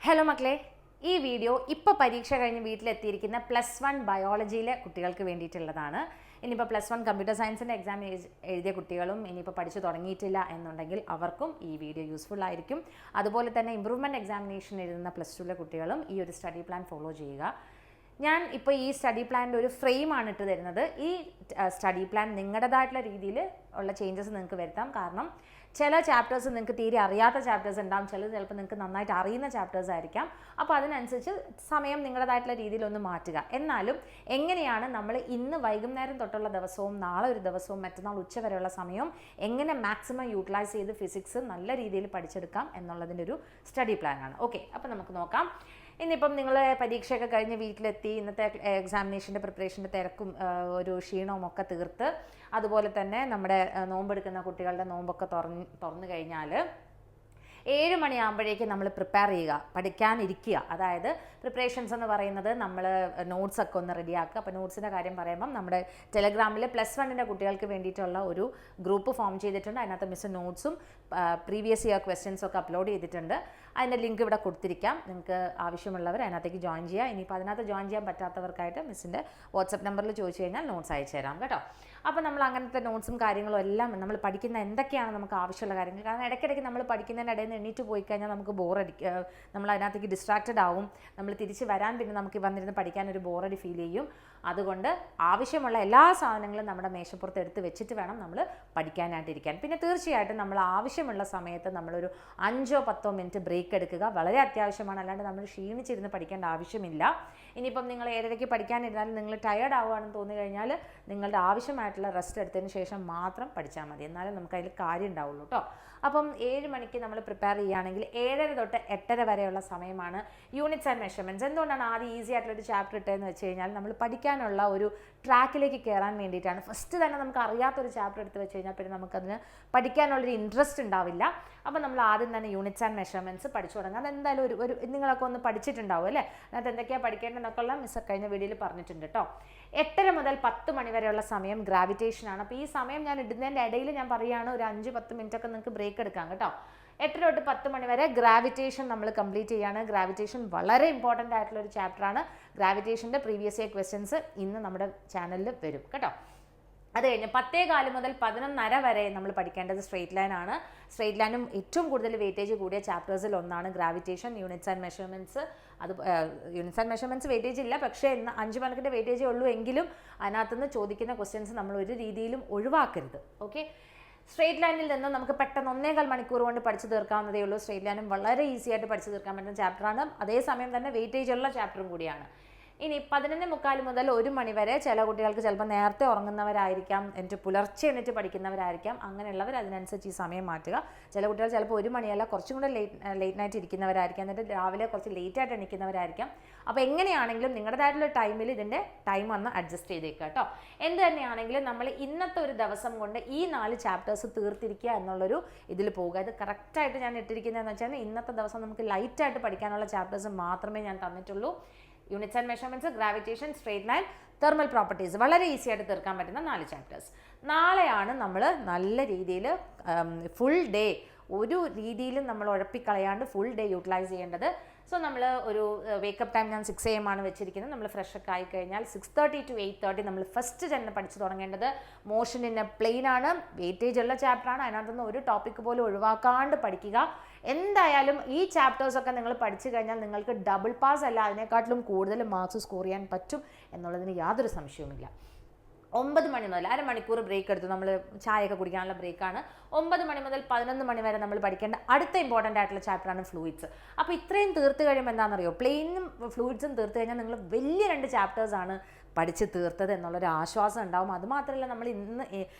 Hello മക്കളെ, ഈ video ഇപ്പോൾ പരീക്ഷ കഴിഞ്ഞ് വീട്ടിലെത്തിയിരിക്കുന്ന +1 ബയോളജിയിലെ കുട്ടികൾക്ക് വേണ്ടിയിട്ടുള്ളതാണ്. ഇനിയിപ്പോൾ +1 കമ്പ്യൂട്ടർ സയൻസിൻ്റെ എക്സാം എഴുതിയ കുട്ടികളും ഇനിയിപ്പോൾ പഠിച്ചു തുടങ്ങിയിട്ടില്ല എന്നുണ്ടെങ്കിൽ അവർക്കും ഈ വീഡിയോ യൂസ്ഫുൾ ആയിരിക്കും. അതുപോലെ തന്നെ ഇംപ്രൂവ്മെൻറ്റ് എക്സാമിനേഷൻ എഴുതുന്ന +2 കുട്ടികളും ഈ ഒരു സ്റ്റഡി പ്ലാൻ ഫോളോ ചെയ്യുക. ഞാൻ ഇപ്പോൾ ഈ സ്റ്റഡി പ്ലാനിൻ്റെ ഒരു ഫ്രെയിമാണ് ഇട്ട് തരുന്നത്. ഈ സ്റ്റഡി പ്ലാൻ നിങ്ങളുടേതായിട്ടുള്ള രീതിയിൽ ഉള്ള ചേഞ്ചസ് നിങ്ങൾക്ക് വരുത്താം. കാരണം ചില ചാപ്റ്റേഴ്സ് നിങ്ങൾക്ക് തീരെ അറിയാത്ത ചാപ്റ്റേഴ്സ് ഉണ്ടാകും, ചിലപ്പോൾ നിങ്ങൾക്ക് നന്നായിട്ട് അറിയുന്ന ചാപ്റ്റേഴ്സ് ആയിരിക്കാം. അപ്പോൾ അതിനനുസരിച്ച് സമയം നിങ്ങളുടേതായിട്ടുള്ള രീതിയിലൊന്ന് മാറ്റുക. എന്നാലും എങ്ങനെയാണ് നമ്മൾ ഇന്ന് വൈകുന്നേരം തൊട്ടുള്ള ദിവസവും നാളെ ഒരു ദിവസവും മറ്റന്നാൾ ഉച്ച വരെയുള്ള സമയവും എങ്ങനെ മാക്സിമം യൂട്ടിലൈസ് ചെയ്ത് ഫിസിക്സ് നല്ല രീതിയിൽ പഠിച്ചെടുക്കാം എന്നുള്ളതിൻ്റെ ഒരു സ്റ്റഡി പ്ലാനാണ്. ഓക്കെ, അപ്പോൾ നമുക്ക് നോക്കാം. ഇന്നിപ്പം നിങ്ങൾ പരീക്ഷയൊക്കെ കഴിഞ്ഞ് വീട്ടിലെത്തി ഇന്നത്തെ എക്സാമിനേഷൻ്റെ പ്രിപ്പറേഷൻ്റെ തിരക്കും ഒരു ക്ഷീണവും ഒക്കെ തീർത്ത്, അതുപോലെ തന്നെ നമ്മുടെ നോമ്പെടുക്കുന്ന കുട്ടികളുടെ നോമ്പൊക്കെ തുറന്നു കഴിഞ്ഞാൽ 7 മണിയാകുമ്പോഴേക്കും നമ്മൾ പ്രിപ്പയർ ചെയ്യുക, പഠിക്കാനിരിക്കുക. അതായത് പ്രിപ്പറേഷൻസ് എന്ന് പറയുന്നത് നമ്മൾ നോട്ട്സൊക്കെ ഒന്ന് റെഡിയാക്കുക. അപ്പോൾ നോട്ട്സിൻ്റെ കാര്യം പറയുമ്പം നമ്മുടെ ടെലഗ്രാമിൽ +1ൻ്റെ കുട്ടികൾക്ക് വേണ്ടിയിട്ടുള്ള ഒരു ഗ്രൂപ്പ് ഫോം ചെയ്തിട്ടുണ്ട്. അതിനകത്ത് മിസ് നോട്ട്സും പ്രീവിയസ് ഇയർ ക്വസ്റ്റ്യൻസൊക്കെ അപ്ലോഡ് ചെയ്തിട്ടുണ്ട്. അതിൻ്റെ ലിങ്ക് ഇവിടെ കൊടുത്തിരിക്കാം. നിങ്ങൾക്ക് ആവശ്യമുള്ളവർ അതിനകത്തേക്ക് ജോയിൻ ചെയ്യുക. ഇനിയിപ്പോൾ അതിനകത്ത് ജോയിൻ ചെയ്യാൻ പറ്റാത്തവർക്കായിട്ട് മിസ്സിൻ്റെ വാട്സപ്പ് നമ്പറിൽ ചോദിച്ചു കഴിഞ്ഞാൽ നോട്ട്സ് അയച്ചു തരാം കേട്ടോ. അപ്പോൾ നമ്മൾ അങ്ങനത്തെ നോട്ട്സും കാര്യങ്ങളും എല്ലാം നമ്മൾ പഠിക്കുന്ന എന്തൊക്കെയാണ് നമുക്ക് ആവശ്യമുള്ള കാര്യങ്ങൾ. കാരണം ഇടയ്ക്കിടയ്ക്ക് നമ്മൾ പഠിക്കുന്നതിൻ്റെ ഇടയിൽ നിന്ന് എണീറ്റ് പോയി കഴിഞ്ഞാൽ നമുക്ക് ബോറടിക്കുക, നമ്മൾ അതിനകത്തേക്ക് ഡിസ്ട്രാക്റ്റഡ് ആവും. നമ്മൾ തിരിച്ച് വരാൻ പിന്നെ നമുക്ക് വന്നിരുന്ന് പഠിക്കാനൊരു ബോറടി ഫീൽ ചെയ്യും. അതുകൊണ്ട് ആവശ്യമുള്ള എല്ലാ സാധനങ്ങളും നമ്മുടെ മേശപ്പുറത്ത് എടുത്ത് വെച്ചിട്ട് വേണം നമ്മൾ പഠിക്കാനായിട്ടിരിക്കാൻ. പിന്നെ തീർച്ചയായിട്ടും നമ്മൾ ആവശ്യമുള്ള സമയത്ത് നമ്മളൊരു 5-10 മിനിറ്റ് ബ്രേക്ക് എടുക്കുക. വളരെ അത്യാവശ്യമാണ്. അല്ലാണ്ട് നമ്മൾ ക്ഷീണിച്ചിരുന്ന് പഠിക്കേണ്ട ആവശ്യമില്ല. ഇനിയിപ്പം നിങ്ങൾ 7:30 പഠിക്കാനിരുന്നാലും നിങ്ങൾ ടയേർഡ് ആവുകയാണെന്ന് തോന്നി കഴിഞ്ഞാൽ നിങ്ങളുടെ ആവശ്യമായിട്ടുള്ള റെസ്റ്റ് എടുത്തതിന് ശേഷം മാത്രം പഠിച്ചാൽ മതി. എന്നാലും നമുക്ക് അതിൽ കാര്യം ഉണ്ടാവുള്ളൂ കേട്ടോ. അപ്പം 7 മണിക്ക് നമ്മൾ പ്രിപ്പയർ ചെയ്യുകയാണെങ്കിൽ 7:30 തൊട്ട് 8:30 വരെയുള്ള സമയമാണ് യൂണിറ്റ്സ് ആൻഡ് മെഷർമെൻറ്റ്സ്. എന്തുകൊണ്ടാണ് ആദ്യം ഈസി ആയിട്ടുള്ളൊരു ചാപ്റ്റർ ഇട്ടതെന്ന് വെച്ച് കഴിഞ്ഞാൽ നമ്മൾ പഠിക്കാനുള്ള ഒരു ട്രാക്കിലേക്ക് കയറാൻ വേണ്ടിയിട്ടാണ്. ഫസ്റ്റ് തന്നെ നമുക്ക് അറിയാത്തൊരു ചാപ്റ്റർ എടുത്ത് വെച്ച് കഴിഞ്ഞാൽ പിന്നെ നമുക്കതിന് പഠിക്കാനുള്ളൊരു ഇൻട്രസ്റ്റ് ഉണ്ടാവില്ല. അപ്പോൾ നമ്മൾ ആദ്യം തന്നെ യൂണിറ്റ്സ് ആൻഡ് മെഷർമെൻറ്റ്സ് പഠിച്ചു തുടങ്ങാം. അതെന്തായാലും ഒരു നിങ്ങളൊക്കെ ഒന്ന് പഠിച്ചിട്ടുണ്ടാവും അല്ലേ? അതിനകത്ത് എന്തൊക്കെയാണ് പഠിക്കേണ്ടതെന്നൊക്കെ ഉള്ള മിസ് കഴിഞ്ഞ വീഡിയോയിൽ പറഞ്ഞിട്ടുണ്ട് കേട്ടോ. 8:30 മുതൽ 10 മണി വരെയുള്ള സമയം ഗ്രാവിറ്റേഷനാണ്. അപ്പോൾ ഈ സമയം ഞാൻ ഇടുന്നതിൻ്റെ ഇടയിൽ ഞാൻ പറയുകയാണ് ഒരു 5-10 മിനിറ്റൊക്കെ നിങ്ങൾക്ക് ബ്രേക്ക് എടുക്കാം കേട്ടോ. 8 തൊട്ട് 10 മണി വരെ ഗ്രാവിറ്റേഷൻ നമ്മൾ കംപ്ലീറ്റ് ചെയ്യുകയാണ്. ഗ്രാവിറ്റേഷൻ വളരെ ഇമ്പോർട്ടൻ്റ് ആയിട്ടുള്ള ഒരു ചാപ്റ്ററാണ്. ഗ്രാവിറ്റേഷൻ്റെ പ്രീവിയസ് ഇയർ ക്വസ്റ്റ്യൻസ് ഇന്ന് നമ്മുടെ ചാനലിൽ വരും കേട്ടോ. അത് കഴിഞ്ഞ് 10:15 മുതൽ 11:30 വരെ നമ്മൾ പഠിക്കേണ്ടത് സ്ട്രെയിറ്റ് ലൈൻ ആണ്. സ്ട്രെയിറ്റ് ലൈനും ഏറ്റവും കൂടുതൽ വെയിറ്റേജ് കൂടിയ ചാപ്റ്റേഴ്സിൽ ഒന്നാണ് gravitation. Units and measurements units and measurements weightage ഇല്ല, പക്ഷേ 5 മാർക്കിൻ്റെ വെയിറ്റേജേ ഉള്ളൂ. എങ്കിലും അതിനകത്തുനിന്ന് ചോദിക്കുന്ന ക്വസ്റ്റ്യൻസ് നമ്മൾ ഒരു രീതിയിലും ഒഴിവാക്കരുത്. ഓക്കെ, സ്ട്രെയിറ്റ് ലൈനിൽ നിന്ന് നമുക്ക് പെട്ടെന്ന് 1.25 മണിക്കൂർ കൊണ്ട് പഠിച്ചു തീർക്കാവുന്നതേ ഉള്ളൂ. സ്ട്രെയിറ്റ് ലൈനും വളരെ ഈസി ആയിട്ട് പഠിച്ചു തീർക്കാൻ പറ്റുന്ന ചാപ്റ്ററാണ്. അതേസമയം തന്നെ വെയിറ്റേജ് ഉള്ള ചാപ്റ്ററും കൂടിയാണ്. ഇനി 11:45 മുതൽ 1 മണി വരെ ചില കുട്ടികൾക്ക് ചിലപ്പോൾ നേരത്തെ ഉറങ്ങുന്നവരായിരിക്കാം, എന്നിട്ട് പുലർച്ചെ എണീറ്റ് പഠിക്കുന്നവരായിരിക്കാം. അങ്ങനെയുള്ളവർ അതിനനുസരിച്ച് ഈ സമയം മാറ്റുക. ചില കുട്ടികൾ ചിലപ്പോൾ 1 മണിയല്ല കുറച്ചും കൂടെ ലേറ്റ് നൈറ്റ് ഇരിക്കുന്നവരായിരിക്കാം, എന്നിട്ട് രാവിലെ കുറച്ച് ലേറ്റായിട്ട് എണീക്കുന്നവരായിരിക്കാം. അപ്പോൾ എങ്ങനെയാണെങ്കിലും നിങ്ങളുടേതായിട്ടുള്ള ടൈമിൽ ഇതിൻ്റെ ടൈം ഒന്ന് അഡ്ജസ്റ്റ് ചെയ്തേക്കുക കേട്ടോ. എന്ത് തന്നെയാണെങ്കിലും നമ്മൾ ഇന്നത്തെ ഒരു ദിവസം കൊണ്ട് ഈ 4 ചാപ്റ്റേഴ്സ് തീർത്തിരിക്കുക എന്നുള്ളൊരു ഇതിൽ പോകുക. ഇത് കറക്റ്റായിട്ട് ഞാൻ ഇട്ടിരിക്കുന്നതെന്ന് വെച്ചാൽ ഇന്നത്തെ ദിവസം നമുക്ക് ലൈറ്റായിട്ട് പഠിക്കാനുള്ള ചാപ്റ്റേഴ്സ് മാത്രമേ ഞാൻ തന്നിട്ടുള്ളൂ. Units and measurements, gravitation, straight line, thermal properties വളരെ ഈസി ആയിട്ട് തീർക്കാൻ പറ്റുന്ന 4 ചാപ്റ്റേഴ്സ്. നാളെയാണ് നമ്മൾ നല്ല രീതിയിൽ ഫുൾ ഡേ ഒരു രീതിയിലും നമ്മൾ ഉഴപ്പിക്കളയാണ്ട് ഫുൾ ഡേ യൂട്ടിലൈസ് ചെയ്യേണ്ടത്. സോ നമ്മൾ ഒരു വേക്കപ്പ് ടൈം ഞാൻ 6 AM ആണ് വെച്ചിരിക്കുന്നത്. നമ്മൾ ഫ്രഷൊക്കെ ആയിക്കഴിഞ്ഞാൽ 6:30 to 8:30 നമ്മൾ ഫസ്റ്റ് തന്നെ പഠിച്ചു തുടങ്ങേണ്ടത് മോഷൻ ഇൻ എ പ്ലെയിൻ ആണ്. വെയിറ്റേജ് ഉള്ള ചാപ്റ്ററാണ്. അതിനകത്തുനിന്ന് ഒരു ടോപ്പിക്ക് പോലും ഒഴിവാക്കാണ്ട് പഠിക്കുക. എന്തായാലും ഈ ചാപ്റ്റേഴ്സൊക്കെ നിങ്ങൾ പഠിച്ചു കഴിഞ്ഞാൽ നിങ്ങൾക്ക് ഡബിൾ പാസ് അല്ല അതിനെക്കാട്ടിലും കൂടുതൽ മാർക്സ് സ്കോർ ചെയ്യാൻ പറ്റും എന്നുള്ളതിന് യാതൊരു സംശയവുമില്ല. 9 മണി മുതൽ അരമണിക്കൂർ ബ്രേക്ക് എടുത്തു. നമ്മൾ ചായയൊക്കെ കുടിക്കാനുള്ള ബ്രേക്കാണ്. 9 മണി മുതൽ 11 മണി വരെ നമ്മൾ പഠിക്കേണ്ട അടുത്ത ഇമ്പോർട്ടൻ്റ് ആയിട്ടുള്ള ചാപ്റ്ററാണ് ഫ്ലൂയിഡ്സ്. അപ്പോൾ ഇത്രയും തീർത്ത് കഴിയുമ്പോൾ എന്താണെന്നറിയോ, പ്ലെയിനും ഫ്ലൂയിഡ്സും തീർത്ത് കഴിഞ്ഞാൽ നിങ്ങൾ വലിയ 2 ചാപ്റ്റേഴ്സാണ് പഠിച്ച് തീർത്തത് എന്നുള്ളൊരു ആശ്വാസം ഉണ്ടാവും. അതുമാത്രമല്ല നമ്മൾ ഇന്ന്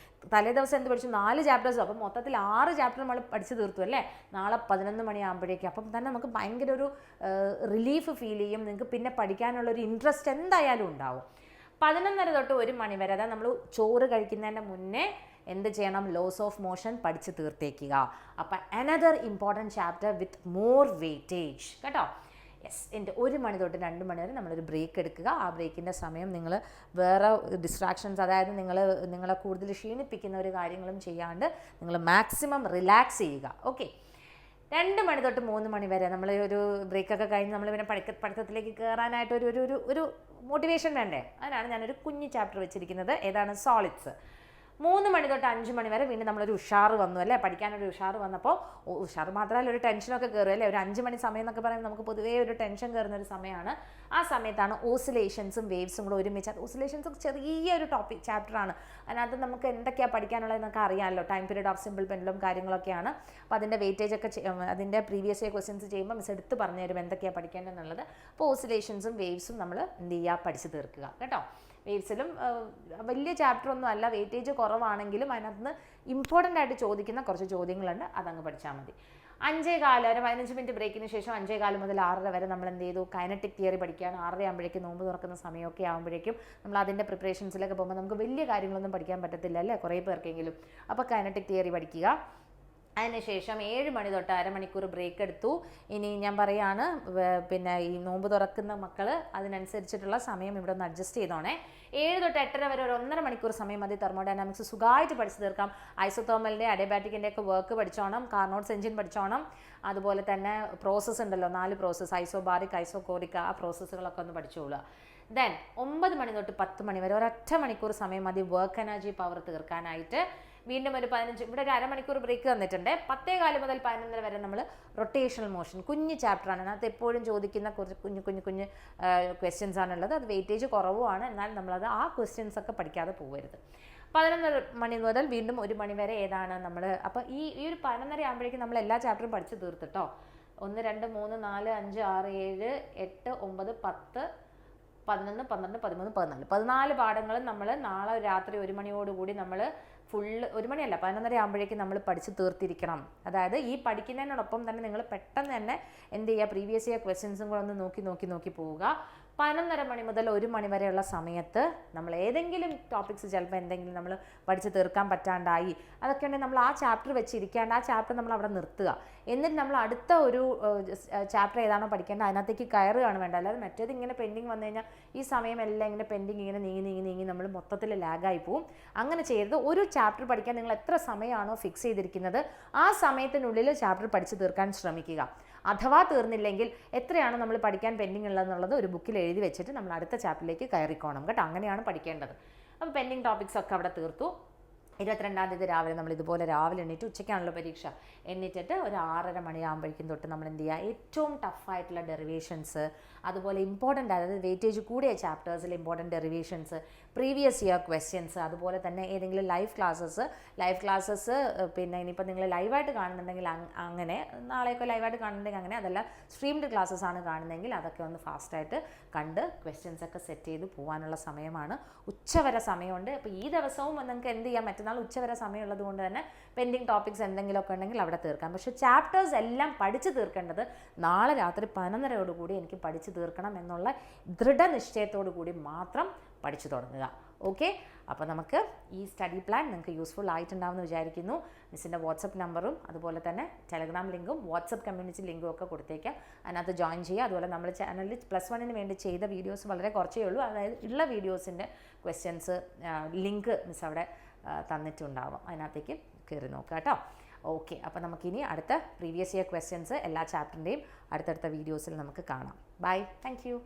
തലേ ദിവസം എന്ത് പഠിച്ചു, 4 ചാപ്റ്റേഴ്സും. അപ്പം മൊത്തത്തിൽ 6 ചാപ്റ്റർ നമ്മൾ പഠിച്ച് തീർത്തു അല്ലേ. നാളെ 11 മണിയാകുമ്പോഴേക്കും അപ്പം തന്നെ നമുക്ക് ഭയങ്കര ഒരു റിലീഫ് ഫീൽ ചെയ്യും. നിങ്ങൾക്ക് പിന്നെ പഠിക്കാനുള്ളൊരു ഇൻട്രസ്റ്റ് എന്തായാലും ഉണ്ടാവും. 11:30 തൊട്ട് 1 മണി വരെ, അതായത് നമ്മൾ ചോറ് കഴിക്കുന്നതിൻ്റെ മുന്നേ എന്ത് ചെയ്യണം, ലോസ് ഓഫ് മോഷൻ പഠിച്ച് തീർത്തേക്കുക. അപ്പം another important chapter with more weightage കേട്ടോ. യെസ്, എൻ്റെ 1 മണി തൊട്ട് 2 മണി വരെ നമ്മളൊരു ബ്രേക്ക് എടുക്കുക. ആ ബ്രേക്കിൻ്റെ സമയം നിങ്ങൾ വേറെ ഡിസ്ട്രാക്ഷൻസ്, അതായത് നിങ്ങളെ കൂടുതൽ ക്ഷീണിപ്പിക്കുന്ന ഒരു കാര്യങ്ങളും ചെയ്യാണ്ട് നിങ്ങൾ മാക്സിമം റിലാക്സ് ചെയ്യുക. ഓക്കെ, 2 മണി തൊട്ട് 3 മണി വരെ നമ്മൾ ഒരു ബ്രേക്കൊക്കെ കഴിഞ്ഞ് നമ്മൾ പിന്നെ പഠിത്തത്തിലേക്ക് കയറാനായിട്ട് ഒരു മോട്ടിവേഷൻ വേണ്ടേ? അതിനാണ് ഞാനൊരു കുഞ്ഞു ചാപ്റ്റർ വെച്ചിരിക്കുന്നത്. ഏതാണ്? സോളിഡ്സ്. 3 മണി തൊട്ട് 5 മണി വരെ വീണ്ടും നമ്മളൊരു ഉഷാറ് വന്നു അല്ലേ, പഠിക്കാനൊരു ഉഷാറ് വന്നപ്പോൾ ഉഷാറ് മാത്രമല്ല ഒരു ടെൻഷനൊക്കെ കയറും അല്ലേ. ഒരു 5 മണി സമയം എന്നൊക്കെ പറയുമ്പോൾ നമുക്ക് പൊതുവേ ഒരു ടെൻഷൻ കയറുന്ന ഒരു സമയമാണ്. ആ സമയത്താണ് ഓസിലേഷൻസും വേവ്സും കൂടെ ഒരുമിച്ച്. ഓസിലേഷൻസ് ചെറിയൊരു ടോപ്പിക് ചാപ്റ്ററാണ്. അതിനകത്ത് നമുക്ക് എന്തൊക്കെയാണ് പഠിക്കാനുള്ളതെന്നൊക്കെ അറിയാമല്ലോ. Time period of simple pendulum കാര്യങ്ങളൊക്കെയാണ്. അപ്പോൾ അതിൻ്റെ വെയിറ്റേജ് ഒക്കെ അതിൻ്റെ പ്രീവിയസ് ഇയർ ക്വസ്റ്റ്യൻസ് ചെയ്യുമ്പോൾ മിസ് എടുത്ത് പറഞ്ഞു തരും എന്തൊക്കെയാണ് പഠിക്കേണ്ടതെന്നുള്ളത്. അപ്പോൾ ഓസിലേഷൻസും വേവ്സും നമ്മൾ എന്ത് ചെയ്യുക, പഠിച്ച് തീർക്കുക കേട്ടോ. വേവ്സിലും വലിയ ചാപ്റ്റർ ഒന്നും അല്ല, വെയിറ്റേജ് കുറവാണെങ്കിലും അതിനകത്ത് ഇമ്പോർട്ടൻ്റ് ആയിട്ട് ചോദിക്കുന്ന കുറച്ച് ചോദ്യങ്ങളുണ്ട്, അതങ്ങ് പഠിച്ചാൽ മതി. 5:15 ഒരു 15 മിനിറ്റ് ബ്രേക്കിന് ശേഷം 5:15 മുതൽ 6:30 വരെ നമ്മൾ എന്ത് ചെയ്തു, കൈനറ്റിക് തിയറി പഠിക്കുകയാണ്. 6:30 ആകുമ്പോഴേക്കും നോമ്പ് തുറക്കുന്ന സമയമൊക്കെ ആകുമ്പോഴേക്കും നമ്മൾ അതിൻ്റെ പ്രിപ്പറേഷൻസിലൊക്കെ പോകുമ്പോൾ നമുക്ക് വലിയ കാര്യങ്ങളൊന്നും പഠിക്കാൻ പറ്റത്തില്ല അല്ലേ, കുറേ പേർക്കെങ്കിലും. അപ്പോൾ കൈനറ്റിക് തിയറി പഠിക്കുക. അതിനുശേഷം 7 മണി തൊട്ട് അരമണിക്കൂർ ബ്രേക്ക് എടുത്തു. ഇനി ഞാൻ പറയാണ്, പിന്നെ ഈ നോമ്പ് തുറക്കുന്ന മക്കൾ അതിനനുസരിച്ചിട്ടുള്ള സമയം ഇവിടെ ഒന്ന് അഡ്ജസ്റ്റ് ചെയ്തോണേ. 7 തൊട്ട് 8:30 വരെ ഒരു 1.5 മണിക്കൂർ സമയം മതി. തെർമോഡൈനാമിക്സ് സുഖമായിട്ട് പഠിച്ചു തീർക്കാം. ഐസോതേർമലിൻ്റെ അഡിയബാറ്റിക്കിൻ്റെ ഒക്കെ വർക്ക് പഠിച്ചോണം, കാർനോട്ട്സ് എഞ്ചിൻ പഠിച്ചോണം. അതുപോലെ തന്നെ പ്രോസസ്സ് ഉണ്ടല്ലോ, 4 പ്രോസസ്സ്, ഐസോബാറിക്, ഐസോകോറിക്, ആ പ്രോസസ്സുകളൊക്കെ ഒന്ന് പഠിച്ചോളുക. ദെൻ 9 മണി തൊട്ട് 10 മണി വരെ ഒരൊറ്റ മണിക്കൂർ സമയം മതി വർക്ക് എനർജി പവർ തീർക്കാനായിട്ട്. വീണ്ടും ഒരു 15, ഇവിടെ ഒരു അരമണിക്കൂർ ബ്രേക്ക് തന്നിട്ടുണ്ട്. 10:15 മുതൽ 11:30 വരെ നമ്മൾ റൊട്ടേഷണൽ മോഷൻ, കുഞ്ഞ് ചാപ്റ്ററാണ്. അതിനകത്ത് എപ്പോഴും ചോദിക്കുന്ന കുറച്ച് കുഞ്ഞു ക്വസ്റ്റ്യൻസ് ആണുള്ളത്. അത് വെയിറ്റേജ് കുറവുമാണ്, എന്നാൽ നമ്മളത് ആ ക്വസ്റ്റ്യൻസ് ഒക്കെ പഠിക്കാതെ പോകരുത്. 11 മണി മുതൽ വീണ്ടും 1 മണി വരെ ഏതാണ് നമ്മൾ. അപ്പോൾ ഈ ഒരു 11:30 ആകുമ്പോഴേക്കും നമ്മൾ എല്ലാ ചാപ്റ്ററും പഠിച്ച് തീർത്തിട്ടോ. 1, 2, 3, 4, 5, 6, 7, 8, 9, 10, 11, 12, 13, 14 14 പാഠങ്ങളും നമ്മൾ നാളെ രാത്രി 1 മണിയോടുകൂടി നമ്മൾ ഫുള്ള്, 1 മണിയല്ല 11:30 ആകുമ്പോഴേക്കും നമ്മൾ പഠിച്ച് തീർത്തിരിക്കണം. അതായത് ഈ പഠിക്കുന്നതിനോടൊപ്പം തന്നെ നിങ്ങൾ പെട്ടെന്ന് തന്നെ എന്ത് ചെയ്യുക, പ്രീവിയസ് ഇയർ ക്വസ്റ്റ്യൻസും കൂടെ ഒന്ന് നോക്കി പോവുക. 11:30 മണി മുതൽ 1 മണി വരെയുള്ള സമയത്ത് നമ്മൾ ഏതെങ്കിലും ടോപ്പിക്സ് ചിലപ്പോൾ എന്തെങ്കിലും നമ്മൾ പഠിച്ച് തീർക്കാൻ പറ്റാണ്ടായി, അതൊക്കെ ഉണ്ടെങ്കിൽ നമ്മൾ ആ ചാപ്റ്റർ വെച്ചിരിക്കാണ്ട് ആ ചാപ്റ്റർ നമ്മൾ അവിടെ നിർത്തുക. എന്നിട്ട് നമ്മൾ അടുത്ത ഒരു ചാപ്റ്റർ ഏതാണോ പഠിക്കേണ്ടത് അതിനകത്തേക്ക് കയറുകയാണ് വേണ്ട. അല്ലാതെ മറ്റേത് ഇങ്ങനെ പെൻഡിങ് വന്നു കഴിഞ്ഞാൽ ഈ സമയമെല്ലാം ഇങ്ങനെ പെൻഡിങ് ഇങ്ങനെ നീങ്ങി നമ്മൾ മൊത്തത്തിൽ ലാഗായി പോവും. അങ്ങനെ ചെയ്യരുത്. ഒരു ചാപ്റ്റർ പഠിക്കാൻ നിങ്ങൾ എത്ര സമയമാണോ ഫിക്സ് ചെയ്തിരിക്കുന്നത് ആ സമയത്തിനുള്ളിൽ ചാപ്റ്റർ പഠിച്ച് തീർക്കാൻ ശ്രമിക്കുക. അഥവാ തീർന്നില്ലെങ്കിൽ എത്രയാണ് നമ്മൾ പഠിക്കാൻ പെൻഡിങ് ഉള്ളതെന്നുള്ളത് ഒരു ബുക്കിൽ എഴുതി വെച്ചിട്ട് നമ്മൾ അടുത്ത ചാപ്റ്ററിലേക്ക് കയറിക്കോണം കേട്ടോ. അങ്ങനെയാണ് പഠിക്കേണ്ടത്. അപ്പോൾ പെൻഡിങ് ടോപ്പിക്സ് ഒക്കെ അവിടെ തീർത്തു. 22-ാം തീയതി രാവിലെ നമ്മൾ ഇതുപോലെ രാവിലെ എണ്ണീറ്റ്, ഉച്ചയ്ക്കാണല്ലോ പരീക്ഷ, എണ്ണീറ്റിട്ട് ഒരു 6:30 മണിയാകുമ്പോഴേക്കും തൊട്ട് നമ്മൾ എന്ത് ചെയ്യുക, ഏറ്റവും ടഫായിട്ടുള്ള ഡെറിവേഷൻസ്, അതുപോലെ ഇമ്പോർട്ടൻ്റ് അതായത് വെയിറ്റേജ് കൂടിയ ചാപ്റ്റേഴ്സിൽ important derivations, previous year questions, അതുപോലെ തന്നെ ഏതെങ്കിലും ലൈവ് ക്ലാസ്സസ് പിന്നെ ഇനിയിപ്പോൾ നിങ്ങൾ ലൈവായിട്ട് കാണുന്നുണ്ടെങ്കിൽ അങ്ങനെ, നാളെയൊക്കെ ലൈവായിട്ട് കാണുന്നുണ്ടെങ്കിൽ അങ്ങനെ, അതല്ല സ്ട്രീംഡ് ക്ലാസ്സസ് ആണ് കാണുന്നതെങ്കിൽ അതൊക്കെ ഒന്ന് ഫാസ്റ്റായിട്ട് കണ്ട് ക്വസ്റ്റ്യൻസ് ഒക്കെ സെറ്റ് ചെയ്ത് പോകാനുള്ള സമയമാണ്. ഉച്ചവരെ സമയമുണ്ട്. അപ്പോൾ ഈ ദിവസവും നിങ്ങൾക്ക് എന്ത് ചെയ്യാം, മറ്റന്നാൾ ഉച്ചവരെ സമയമുള്ളത് കൊണ്ട് തന്നെ പെൻഡിങ് ടോപ്പിക്സ് എന്തെങ്കിലുമൊക്കെ ഉണ്ടെങ്കിൽ അവിടെ തീർക്കാം. പക്ഷേ ചാപ്റ്റേഴ്സ് എല്ലാം പഠിച്ച് തീർക്കേണ്ടത് നാളെ രാത്രി 11:30 എനിക്ക് പഠിച്ച് തീർക്കണം എന്നുള്ള ദൃഢനിശ്ചയത്തോടു കൂടി മാത്രം പഠിച്ചു തുടങ്ങുക. ഓക്കെ, അപ്പോൾ നമുക്ക് ഈ സ്റ്റഡി പ്ലാൻ നിങ്ങൾക്ക് യൂസ്ഫുൾ ആയിട്ടുണ്ടാവുമെന്ന് വിചാരിക്കുന്നു. മിസ്സിൻ്റെ വാട്സപ്പ് നമ്പറും അതുപോലെ തന്നെ ടെലഗ്രാം ലിങ്കും വാട്സപ്പ് കമ്മ്യൂണിറ്റി ലിങ്കും ഒക്കെ കൊടുത്തേക്കാം. അതിനകത്ത് ജോയിൻ ചെയ്യുക. അതുപോലെ നമ്മൾ ചാനലിൽ +1 വേണ്ടി ചെയ്ത വീഡിയോസ് വളരെ കുറച്ചേ ഉള്ളൂ. അതായത് ഉള്ള വീഡിയോസിൻ്റെ ക്വസ്റ്റ്യൻസ് ലിങ്ക് മിസ് അവിടെ തന്നിട്ടുണ്ടാവും. അതിനകത്തേക്ക് കയറി നോക്കുക കേട്ടോ. ഓക്കെ, അപ്പോൾ നമുക്കിനി അടുത്ത പ്രീവിയസ് ഇയർ ക്വസ്റ്റ്യൻസ് എല്ലാ ചാപ്റ്ററിൻ്റെയും അടുത്തടുത്ത വീഡിയോസിൽ നമുക്ക് കാണാം. Bye, thank U.